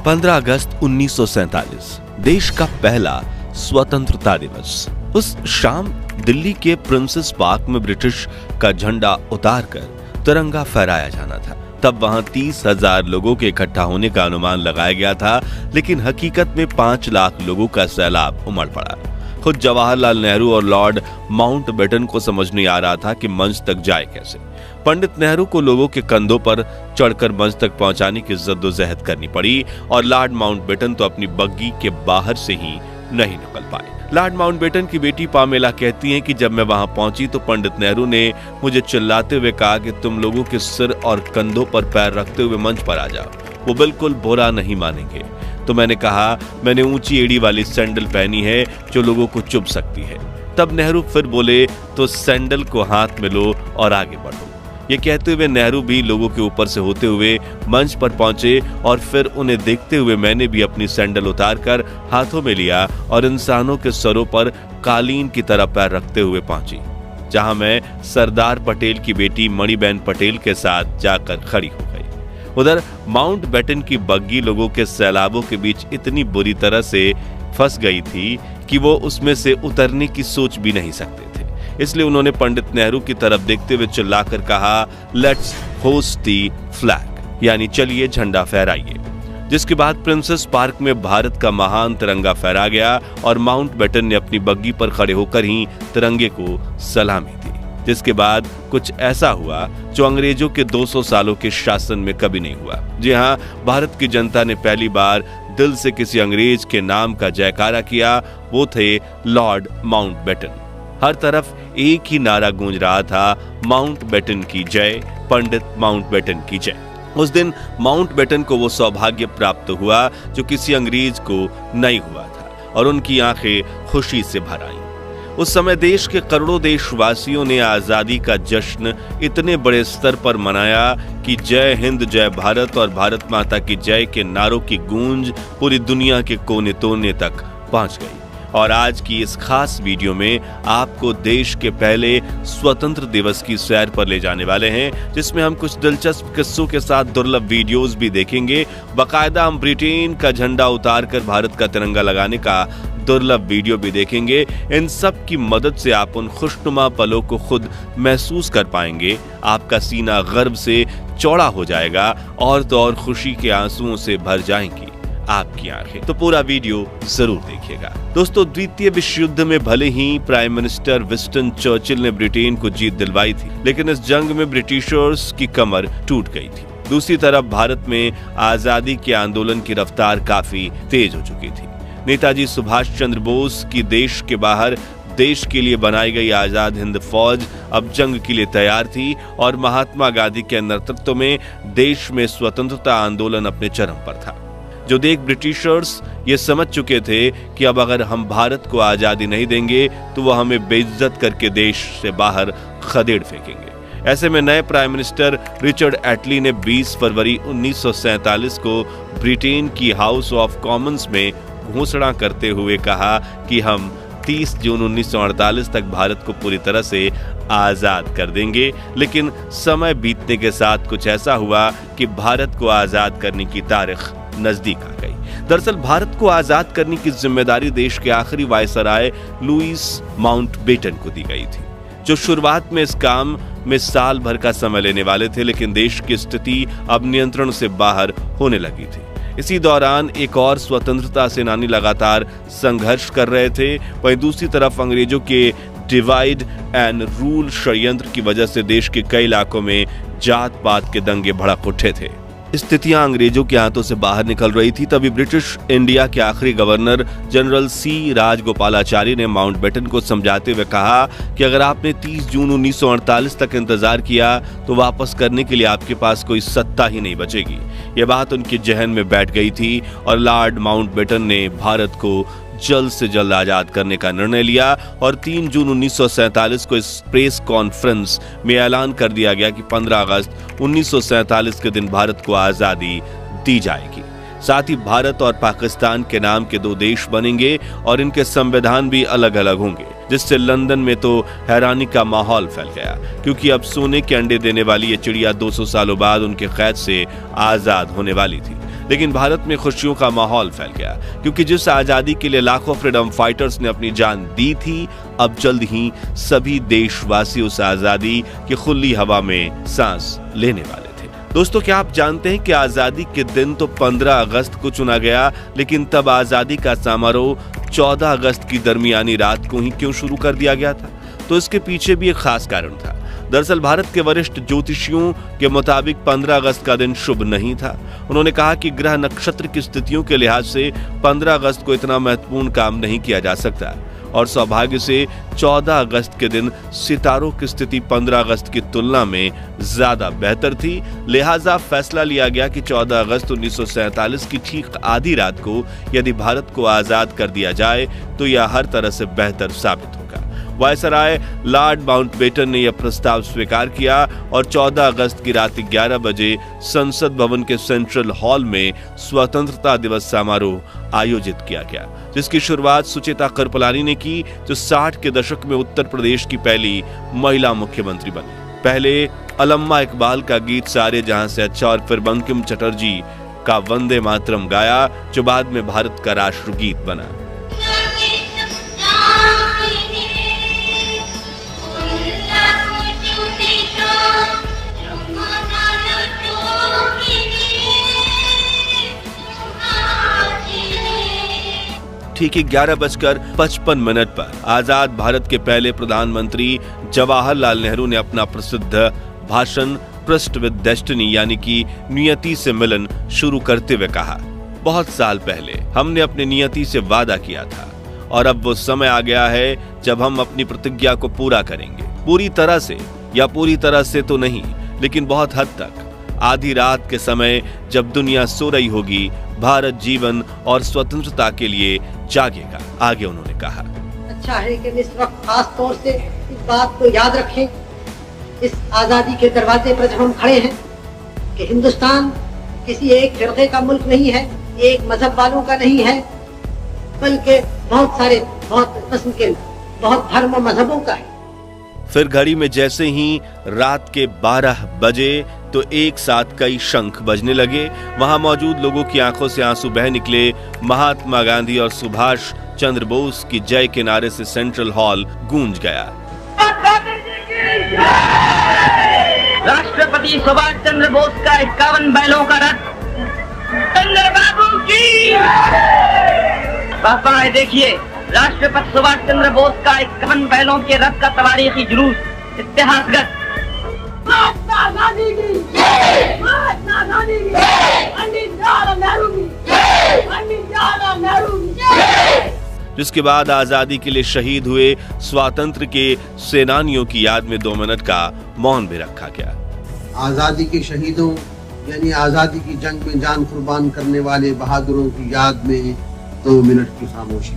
15 अगस्त 1947 देश का पहला स्वतंत्रता दिवस। उस शाम दिल्ली के प्रिंसेस पार्क में ब्रिटिश का झंडा उतारकर तिरंगा फहराया जाना था। तब वहां 30,000 लोगों के इकट्ठा होने का अनुमान लगाया गया था, लेकिन हकीकत में 5 लाख लोगों का सैलाब उमड़ पड़ा। खुद जवाहरलाल नेहरू और लॉर्ड माउंटबेटन को समझ नहीं आ रहा था कि मंच तक जाए कैसे। पंडित नेहरू को लोगों के कंधों पर चढ़कर मंच तक पहुंचाने की जद्दोजहद करनी पड़ी और लॉर्ड माउंटबेटन तो अपनी बग्गी के बाहर से ही नहीं निकल पाए। लॉर्ड माउंटबेटन की बेटी पामेला कहती हैं कि जब मैं वहां पहुंची तो पंडित नेहरू ने मुझे चिल्लाते हुए कहा कि तुम लोगों के सिर और कंधों पर पैर रखते हुए मंच पर आ जाओ, वो बिल्कुल बुरा नहीं मानेंगे। तो मैंने कहा, मैंने ऊंची एड़ी वाली सैंडल पहनी है जो लोगों को चुभ सकती है। तब नेहरू फिर बोले, तो सैंडल को हाथ में लो और आगे बढ़ो। ये कहते हुए नेहरू भी लोगों के ऊपर से होते हुए मंच पर पहुंचे और फिर उन्हें देखते हुए मैंने भी अपनी सैंडल उतारकर हाथों में लिया और इंसानों के सरों पर कालीन की तरह पैर रखते हुए पहुंची, जहां मैं सरदार पटेल की बेटी मणिबेन पटेल के साथ जाकर खड़ी हो गई। उधर माउंटबेटन की बग्गी लोगों के सैलाबों के बीच इतनी बुरी तरह से फंस गई थी कि वो उसमें से उतरने की सोच भी नहीं सकते थे। इसलिए उन्होंने पंडित नेहरू की तरफ देखते हुए चिल्लाकर कहा, लेट्स होस्ट दी फ्लैग, यानी चलिए झंडा फहराइए। जिसके बाद प्रिंसेस पार्क में भारत का महान तिरंगा फहरा गया और माउंटबेटन ने अपनी बग्गी पर खड़े होकर ही तिरंगे को सलामी दी। जिसके बाद कुछ ऐसा हुआ जो अंग्रेजों के 200 सालों के शासन में कभी नहीं हुआ। जी हाँ, भारत की जनता ने पहली बार दिल से किसी अंग्रेज के नाम का जयकारा किया, वो थे लॉर्ड माउंटबेटन। हर तरफ एक ही नारा गूंज रहा था, माउंटबेटन की जय, पंडित माउंटबेटन की जय। उस दिन माउंटबेटन को वो सौभाग्य प्राप्त हुआ जो किसी अंग्रेज को नहीं हुआ था और उनकी आंखें खुशी से भर आईं। उस समय देश के करोड़ों देशवासियों ने आजादी का जश्न इतने बड़े स्तर पर मनाया कि जय हिंद जय भारत और भारत माता की जय के नारों की गूंज पूरी दुनिया के कोने कोने तक पहुंच गई। और आज की इस खास वीडियो में आपको देश के पहले स्वतंत्र दिवस की सैर पर ले जाने वाले हैं, जिसमें हम कुछ दिलचस्प किस्सों के साथ दुर्लभ वीडियोस भी देखेंगे। बाकायदा हम ब्रिटेन का झंडा उतारकर भारत का तिरंगा लगाने का दुर्लभ वीडियो भी देखेंगे। इन सब की मदद से आप उन खुशनुमा पलों को खुद महसूस कर पाएंगे। आपका सीना गर्व से चौड़ा हो जाएगा और तो और खुशी के आंसुओं से भर जाएंगी आपकी आंखें। तो पूरा वीडियो जरूर देखिएगा। दोस्तों, द्वितीय विश्व युद्ध में भले ही प्राइम मिनिस्टर विंस्टन चर्चिल ने ब्रिटेन को जीत दिलवाई थी, लेकिन इस जंग में ब्रिटिशर्स की कमर टूट गई थी। दूसरी तरफ भारत में आजादी के आंदोलन की रफ्तार काफी तेज हो चुकी थी। नेताजी सुभाष चंद्र बोस की देश के बाहर देश के लिए बनाई गई आजाद हिंद फौज अब जंग के लिए तैयार थी और महात्मा गांधी के नेतृत्व में देश में स्वतंत्रता आंदोलन अपने चरम पर था। जो देख ब्रिटिशर्स ये समझ चुके थे कि अब अगर हम भारत को आजादी नहीं देंगे तो वो हमें बेइज्जत करके देश से बाहर खदेड़ फेंकेंगे। ऐसे में नए प्राइम मिनिस्टर रिचर्ड एटली ने 20 फरवरी 1947 को ब्रिटेन की हाउस ऑफ कॉमन्स में घोषणा करते हुए कहा कि हम 30 जून 1948 तक भारत को पूरी तरह से आजाद कर देंगे। लेकिन समय बीतने के साथ कुछ ऐसा हुआ कि भारत को आजाद करने की तारीख नजदीक आ गई। दरअसल भारत को आजाद करने की जिम्मेदारी देश के आखिरी वायसराय लुईस माउंटबेटन को दी गई थी, जो शुरुआत में इस काम में साल भर का समय लेने वाले थे, लेकिन देश की स्थिति अब नियंत्रण से बाहर होने लगी थी। इसी दौरान एक और स्वतंत्रता सेनानी लगातार संघर्ष कर रहे थे। वहीं दूसरी तरफ अंग्रेजों के डिवाइड एंड रूल षड्यंत्र की वजह से देश के कई इलाकों में जात पात के दंगे भड़क उठे थे। स्थितियां अंग्रेजों के हाथों से बाहर निकल रही थी। तभी ब्रिटिश इंडिया के आखिरी गवर्नर जनरल सी राजगोपालाचारी ने माउंटबेटन को समझाते हुए कहा कि अगर आपने 30 जून 1948 तक इंतजार किया तो वापस करने के लिए आपके पास कोई सत्ता ही नहीं बचेगी। यह बात उनके जहन में बैठ गई थी और लॉर्ड माउंटबेटन ने भारत को जल्द से जल्द आजाद करने का निर्णय लिया और 3 जून 1947 को इस प्रेस कॉन्फ्रेंस में ऐलान कर दिया गया कि 15 अगस्त 1947 के दिन भारत को आजादी दी जाएगी। साथ ही भारत और पाकिस्तान के नाम के 2 देश बनेंगे और इनके संविधान भी अलग अलग होंगे, जिससे लंदन में तो हैरानी का माहौल फैल गया, क्योंकि अब सोने के अंडे देने वाली ये चिड़िया 200 सालों बाद उनके कैद से आजाद होने वाली थी। लेकिन भारत में खुशियों का माहौल फैल गया, क्योंकि जिस आजादी के लिए लाखों फ्रीडम फाइटर्स ने अपनी जान दी थी, अब जल्द ही सभी देशवासी उस आजादी की खुली हवा में सांस लेने वाले थे। दोस्तों, क्या आप जानते हैं कि आजादी के दिन तो 15 अगस्त को चुना गया, लेकिन तब आजादी का समारोह 14 अगस्त की दरमियानी रात को ही क्यों शुरू कर दिया गया था? तो इसके पीछे भी एक खास कारण था। दरअसल भारत के वरिष्ठ ज्योतिषियों के मुताबिक 15 अगस्त का दिन शुभ नहीं था। उन्होंने कहा कि ग्रह नक्षत्र की स्थितियों के लिहाज से 15 अगस्त को इतना महत्वपूर्ण काम नहीं किया जा सकता, और सौभाग्य से 14 अगस्त के दिन सितारों की स्थिति 15 अगस्त की तुलना में ज्यादा बेहतर थी। लिहाजा फैसला लिया गया कि 14 अगस्त 1947 की ठीक आधी रात को यदि भारत को आजाद कर दिया जाए तो यह हर तरह से बेहतर साबित होगा। वायसराय लॉर्ड माउंटबेटन ने यह प्रस्ताव स्वीकार किया और 14 अगस्त की रात 11 बजे संसद भवन के सेंट्रल हॉल में स्वतंत्रता दिवस समारोह आयोजित किया गया, जिसकी शुरुआत सुचेता कृपलानी ने की, जो 60 के दशक में उत्तर प्रदेश की पहली महिला मुख्यमंत्री बनी। पहले अल्लमा इकबाल का गीत सारे जहां से अच्छा और फिर बंकिम चटर्जी का वंदे मातरम गाया, जो बाद में भारत का राष्ट्रगीत बना। ठीक 11:55 पर आजाद भारत के पहले प्रधानमंत्री जवाहरलाल नेहरू ने अपना प्रसिद्ध भाषण ट्रस्ट विद डेस्टिनी यानी कि नियति से मिलन शुरू करते हुए कहा, बहुत साल पहले हमने अपनी नियति से वादा किया था और अब वो समय आ गया है जब हम अपनी प्रतिज्ञा को पूरा करेंगे। पूरी तरह से या पूरी तरह से तो नहीं, लेकिन बहुत हद तक। आधी रात के समय जब दुनिया सो रही होगी, भारत जीवन और स्वतंत्रता के लिए जागेगा, आगे उन्होंने कहा। अच्छा है कि इस वक्त खास तौर से इस बात को याद रखें, इस आजादी के दरवाजे पर जब हम खड़े हैं, कि हिंदुस्तान किसी एक फिरके का मुल्क नहीं है, एक मजहब वालों का नहीं है, बल्कि बहुत सारे बहुत किस्म के बहुत धर्म और मजहबों का है। फिर घड़ी में जैसे ही रात के 12 बजे तो एक साथ कई शंख बजने लगे। वहां मौजूद लोगों की आंखों से आंसू बह निकले। महात्मा गांधी और सुभाष चंद्र बोस की जय के नारे से सेंट्रल हॉल गूंज गया। राष्ट्रपति सुभाष चंद्र बोस का 51 बैलों का रथ चंद्रबाबू की पापा देखिए, राष्ट्रपति सुभाष चंद्र बोस का 51 बैलों के रथ का तवारीखी जुलूस इतिहासगत। महात्मा गांधी की जय, महात्मा गांधी की जय, पंडित जवाहरलाल नेहरू की जय, पंडित जवाहरलाल नेहरू की जय। जिसके बाद आजादी के लिए शहीद हुए स्वातंत्र्य के सेनानियों की याद में 2 मिनट का मौन भी रखा गया। आजादी के शहीदों यानी आजादी की जंग में जान कुर्बान करने वाले बहादुरों की याद में 2 मिनट की खामोशी।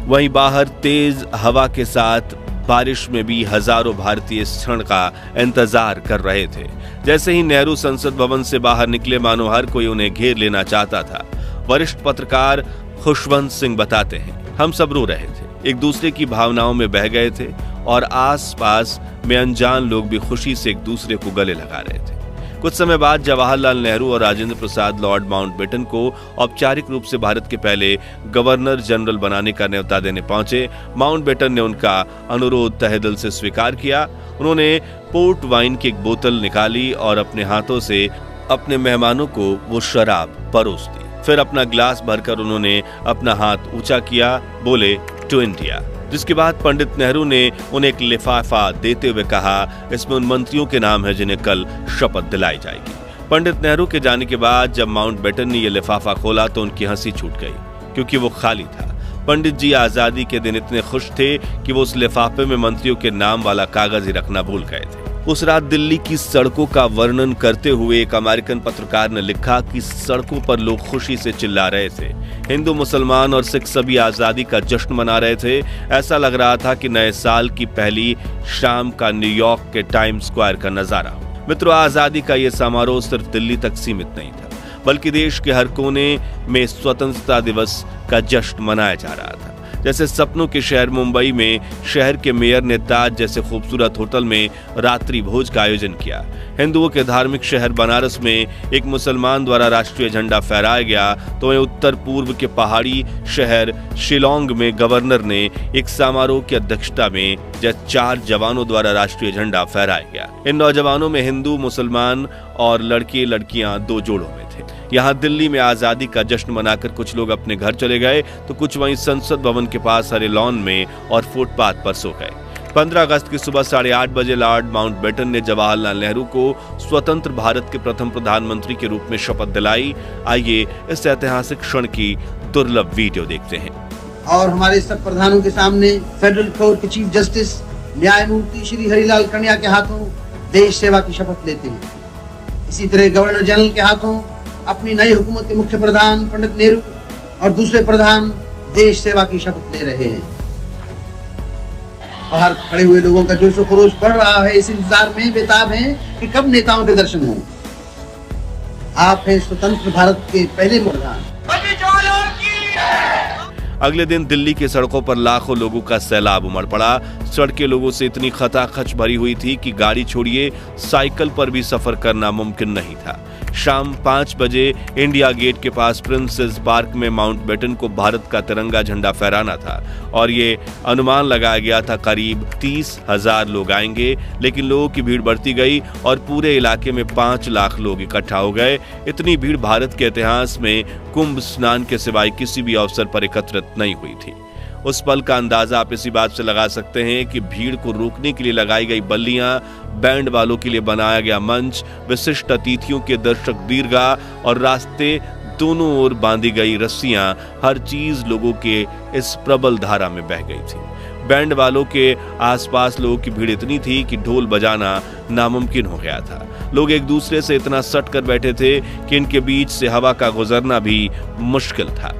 वहीं बाहर तेज हवा के साथ बारिश में भी हजारों भारतीय इस क्षण का इंतजार कर रहे थे। जैसे ही नेहरू संसद भवन से बाहर निकले, मानो हर कोई उन्हें घेर लेना चाहता था। वरिष्ठ पत्रकार खुशवंत सिंह बताते हैं, हम सब रो रहे थे, एक दूसरे की भावनाओं में बह गए थे और आसपास में अनजान लोग भी खुशी से एक दूसरे को गले लगा रहे थे। कुछ समय बाद जवाहरलाल नेहरू और राजेंद्र प्रसाद लॉर्ड माउंटबेटन को औपचारिक रूप से भारत के पहले गवर्नर जनरल बनाने का न्योता देने पहुंचे। माउंटबेटन ने उनका अनुरोध तहे दिल से स्वीकार किया। उन्होंने पोर्ट वाइन की एक बोतल निकाली और अपने हाथों से अपने मेहमानों को वो शराब परोस दी। फिर अपना ग्लास भरकर उन्होंने अपना हाथ ऊंचा किया, बोले टू इंडिया। जिसके बाद पंडित नेहरू ने उन्हें एक लिफाफा देते हुए कहा, इसमें उन मंत्रियों के नाम है जिन्हें कल शपथ दिलाई जाएगी। पंडित नेहरू के जाने के बाद जब माउंटबेटन ने यह लिफाफा खोला तो उनकी हंसी छूट गई, क्योंकि वो खाली था। पंडित जी आजादी के दिन इतने खुश थे कि वो उस लिफाफे में मंत्रियों के नाम वाला कागज ही रखना भूल गए थे। उस रात दिल्ली की सड़कों का वर्णन करते हुए एक अमेरिकन पत्रकार ने लिखा कि सड़कों पर लोग खुशी से चिल्ला रहे थे। हिंदू, मुसलमान और सिख सभी आजादी का जश्न मना रहे थे। ऐसा लग रहा था कि नए साल की पहली शाम का न्यूयॉर्क के टाइम स्क्वायर का नजारा। मित्रों, आजादी का यह समारोह सिर्फ दिल्ली तक सीमित नहीं था, बल्कि देश के हर कोने में स्वतंत्रता दिवस का जश्न मनाया जा रहा था। जैसे सपनों के शहर मुंबई में शहर के मेयर ने ताज जैसे खूबसूरत होटल में रात्रि भोज का आयोजन किया। हिंदुओं के धार्मिक शहर बनारस में एक मुसलमान द्वारा राष्ट्रीय झंडा फहराया गया, तो वहीं उत्तर पूर्व के पहाड़ी शहर शिलोंग में गवर्नर ने एक समारोह की अध्यक्षता में 4 जवानों द्वारा राष्ट्रीय झंडा फहराया गया। इन नौजवानों में हिंदू, मुसलमान और लड़के लड़कियां 2 जोड़ों में थे। यहाँ दिल्ली में आजादी का जश्न मनाकर कुछ लोग अपने घर चले गए, तो कुछ वहीं संसद भवन के पास हरे लॉन में और फुटपाथ पर सो गए। 15 अगस्त की सुबह 8:30 बजे लॉर्ड माउंटबेटन ने जवाहरलाल नेहरू को स्वतंत्र भारत के प्रथम प्रधानमंत्री के रूप में शपथ दिलाई। आइए इस ऐतिहासिक क्षण की दुर्लभ वीडियो देखते हैं। और हमारे सब प्रधानों के सामने फेडरल कोर्ट के चीफ जस्टिस न्यायमूर्ति श्री हरिलाल कन्या के हाथों देश सेवा की शपथ लेते हैं। इसी तरह गवर्नर जनरल के हाथों अपनी नई हुकूमत के मुख्य प्रधान पंडित नेहरू और दूसरे प्रधान देश सेवा की शपथ ले रहे हैं। बाहर खड़े हुए लोगों का जोश खरोश बढ़ रहा है, इस इंतजार में बेताब हैं कि कब नेताओं के दर्शन हों। आप हैं स्वतंत्र भारत के पहले प्रधान। अगले दिन दिल्ली की सड़कों पर लाखों लोगों का सैलाब उमड़ पड़ा। सड़कें लोगों से इतनी खचाखच भरी हुई थी कि गाड़ी छोड़िए साइकिल पर भी सफर करना मुमकिन नहीं था। शाम 5 बजे इंडिया गेट के पास प्रिंसेस पार्क में माउंटबेटन को भारत का तिरंगा झंडा फहराना था और ये अनुमान लगाया गया था करीब 30,000 लोग आएंगे, लेकिन लोगों की भीड़ बढ़ती गई और पूरे इलाके में 5 लाख लोग इकट्ठा हो गए। इतनी भीड़ भारत के इतिहास में कुंभ स्नान के सिवाय किसी भी अवसर पर एकत्रित नहीं हुई थी। उस पल का अंदाजा आप इसी बात से लगा सकते हैं कि भीड़ को रोकने के लिए लगाई गई बल्लियां, बैंड वालों के लिए बनाया गया मंच, विशिष्ट अतिथियों के दर्शक दीर्घा और रास्ते दोनों ओर बांधी गई रस्सियां, हर चीज लोगों के इस प्रबल धारा में बह गई थी। बैंड वालों के आसपास लोगों की भीड़ इतनी थी कि ढोल बजाना नामुमकिन हो गया था। लोग एक दूसरे से इतना सट कर बैठे थे कि इनके बीच से हवा का गुजरना भी मुश्किल था।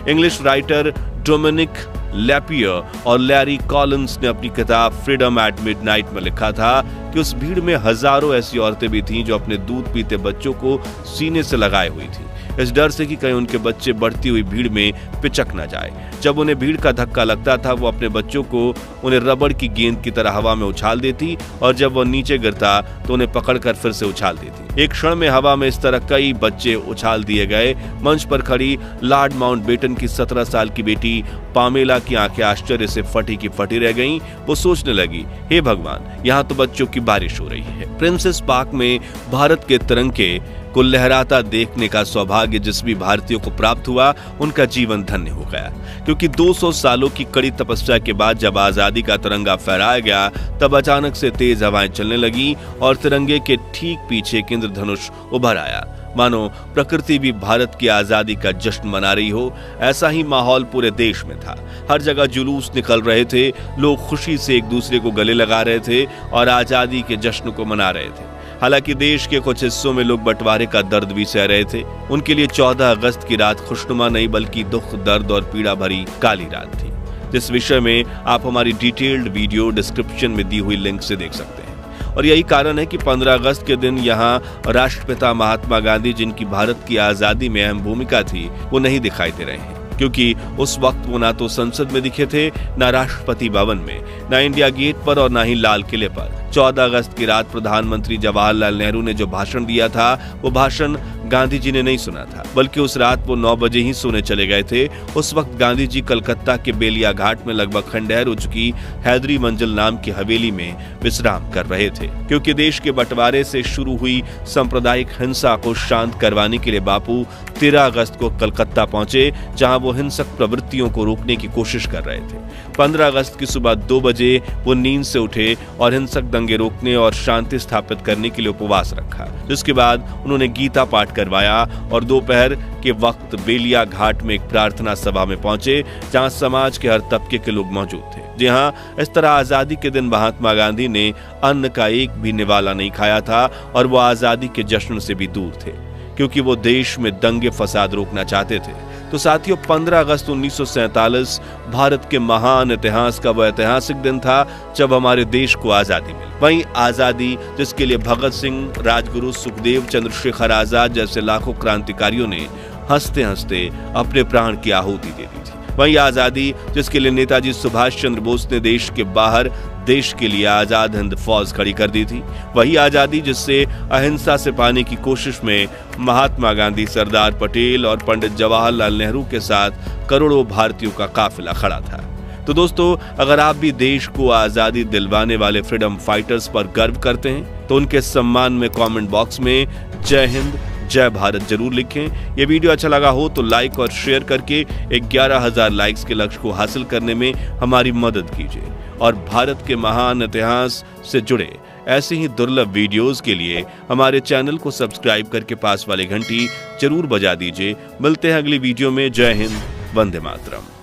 इंग्लिश राइटर डोमिनिक लैपियर और लैरी कॉलिंस ने अपनी किताब फ्रीडम एट मिडनाइट में लिखा था कि उस भीड़ में हजारों ऐसी औरतें भी थीं जो अपने दूध पीते बच्चों को सीने से लगाए हुई थी, इस डर से कि कहीं उनके बच्चे बढ़ती हुई भीड़ में पिचक न जाए। जब उन्हें भीड़ का धक्का लगता था, वो अपने बच्चों को उन्हें रबड़ की गेंद की तरह हवा में उछाल देती और जब वो नीचे गिरता तो उन्हें पकड़कर फिर से उछाल देती। एक क्षण में हवा में इस तरह कई बच्चे उछाल दिए गए। मंच पर खड़ी लॉर्ड माउंटबेटन की 17 साल की बेटी पामेला की आंखें आश्चर्य से फटी की फटी रह गईं। वो सोचने लगी, हे भगवान, यहाँ तो बच्चों की बारिश हो रही है। प्रिंसेस पार्क में भारत के तिरंगे को लहराता देखने का सौभाग्य जिस भी भारतीयों को प्राप्त हुआ, उनका जीवन धन्य हो गया, क्योंकि 200 सालों की कड़ी तपस्या के बाद जब आजादी का तिरंगा फहराया गया, तब अचानक से तेज हवाएं चलने लगी और तिरंगे के ठीक पीछे एक इंद्रधनुष उभर आया, मानो प्रकृति भी भारत की आजादी का जश्न मना रही हो। ऐसा ही माहौल पूरे देश में था। हर जगह जुलूस निकल रहे थे, लोग खुशी से एक दूसरे को गले लगा रहे थे और आजादी के जश्न को मना रहे थे। हालांकि देश के कुछ हिस्सों में लोग बंटवारे का दर्द भी सह रहे थे। उनके लिए 14 अगस्त की रात खुशनुमा नहीं बल्कि दुख, दर्द और पीड़ा भरी काली रात थी, जिस विषय में आप हमारी डिटेल्ड वीडियो डिस्क्रिप्शन में दी हुई लिंक से देख सकते हैं। और यही कारण है कि 15 अगस्त के दिन यहाँ राष्ट्रपिता महात्मा गांधी, जिनकी भारत की आजादी में अहम भूमिका थी, वो नहीं दिखाई दे रहे हैं, क्योंकि उस वक्त वो ना तो संसद में दिखे थे, ना राष्ट्रपति भवन में, ना इंडिया गेट पर और ना ही लाल किले पर। 14 अगस्त की रात प्रधानमंत्री जवाहरलाल नेहरू ने जो भाषण दिया था, वो भाषण गांधी जी ने नहीं सुना था, बल्कि उस रात वो 9 बजे ही सोने चले गए थे। उस वक्त गांधी जी कलकत्ता के बेलिया घाट में लगभग खंडहर हो चुकी हैदरी मंजिल नाम की हवेली में विश्राम कर रहे थे, क्योंकि देश के बंटवारे से शुरू हुई सांप्रदायिक हिंसा को शांत करवाने के लिए बापू 13 अगस्त को कलकत्ता पहुंचे, जहां वो हिंसक प्रवृत्तियों को रोकने की कोशिश कर रहे थे। 15 अगस्त की सुबह 2 बजे वो नींद से उठे और हिंसक दंगे रोकने और शांति स्थापित करने के लिए उपवास रखा, जिसके बाद उन्होंने गीता पाठ करवाया और दोपहर के वक्त बेलिया घाट में एक प्रार्थना सभा में पहुंचे, जहां समाज के हर तबके के लोग मौजूद थे। जी हां, इस तरह आजादी के दिन महात्मा गांधी ने अन्न का एक भी निवाला नहीं खाया था और वो आजादी के जश्न से भी दूर थे, क्योंकि वो देश में दंगे फसाद रोकना चाहते थे। तो साथियों, 15 अगस्त 1947 भारत के महान इतिहास का वह ऐतिहासिक दिन था जब हमारे देश को आजादी मिली। वहीं आजादी जिसके लिए भगत सिंह, राजगुरु, सुखदेव, चंद्रशेखर आजाद जैसे लाखों क्रांतिकारियों ने हंसते हंसते अपने प्राण की आहुति दे दी थी। वही आजादी जिसके लिए नेताजी सुभाष चंद्र बोस ने देश के बाहर देश के लिए आजाद हिंद फौज खड़ी कर दी थी। वही आजादी जिससे अहिंसा से पाने की कोशिश में महात्मा गांधी, सरदार पटेल और पंडित जवाहरलाल नेहरू के साथ करोड़ों भारतीयों का काफिला खड़ा था। तो दोस्तों, अगर आप भी देश को आजादी दिलवाने वाले फ्रीडम फाइटर्स पर गर्व करते हैं तो उनके सम्मान में कमेंट बॉक्स में जय हिंद, जय भारत जरूर लिखें। ये वीडियो अच्छा लगा हो तो लाइक और शेयर करके 11,000 लाइक्स के लक्ष्य को हासिल करने में हमारी मदद कीजिए। और भारत के महान इतिहास से जुड़े ऐसे ही दुर्लभ वीडियोस के लिए हमारे चैनल को सब्सक्राइब करके पास वाली घंटी जरूर बजा दीजिए। मिलते हैं अगली वीडियो में। जय हिंद, वंदे मातरम।